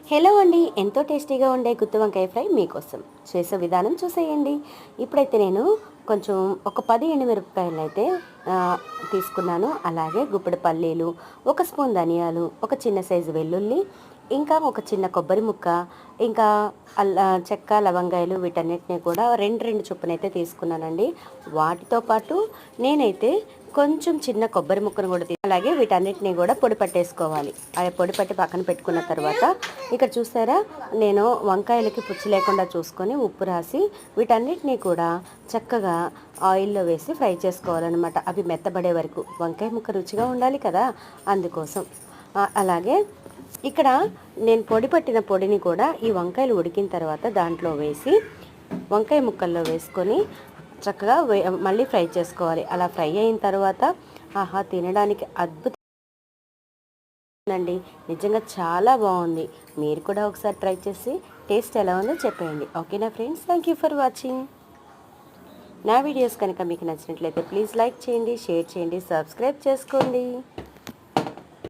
Hello అండి, ఎంతో టేస్టీగా ఉండే గుత్తి వంకాయ ఫ్రై మీకోసం. చేసే విధానం చూసేయండి. ఇప్పుడైతే నేను కొంచెం ఒక 10 ఎండుమిరపకాయలు అయితే తీసుకున్నాను. అలాగే గుప్పెడు పల్లీలు, ఒక స్పూన్ ధనియాలు, ఒక చిన్న సైజు వెల్లుల్లి, ఇంకా ఒక చిన్న కొబ్బరి ముక్క, ఇంకా చెక్క, లవంగాయలు వీటన్నిటిని కూడా రెండు రెండు చొప్పునైతే తీసుకున్నానండి. వాటితో పాటు నేనైతే కొంచెం చిన్న కొబ్బరి ముక్కను కూడా అలాగే వీటన్నిటిని కూడా పొడి పట్టేసుకోవాలి. అది పొడి పట్టి పక్కన పెట్టుకున్న తర్వాత ఇక్కడ చూసారా, నేను వంకాయలకి పుచ్చు లేకుండా చూసుకొని ఉప్పు రాసి వీటన్నిటిని కూడా చక్కగా ఆయిల్లో వేసి ఫ్రై చేసుకోవాలన్నమాట. అవి మెత్తబడే వరకు. వంకాయ ముక్క రుచిగా ఉండాలి కదా, అందుకోసం. అలాగే ఇక్కడ నేను పొడి పట్టిన పొడిని కూడా ఈ వంకాయలు ఉడికిన తర్వాత దాంట్లో వేసి వంకాయ ముక్కల్లో వేసుకొని చక్కగా మళ్ళీ ఫ్రై చేసుకోవాలి. అలా ఫ్రై అయిన తర్వాత ఆహా, తినడానికి అద్భుతం అండి. నిజంగా చాలా బాగుంది. మీరు కూడా ఒకసారి ట్రై చేసి టేస్ట్ ఎలా ఉందో చెప్పేయండి. ఓకేనా friends, thank you for watching. నా వీడియోస్ కనుక మీకు నచ్చినట్లయితే ప్లీజ్ లైక్ చేయండి, షేర్ చేయండి, సబ్స్క్రైబ్ చేసుకోండి.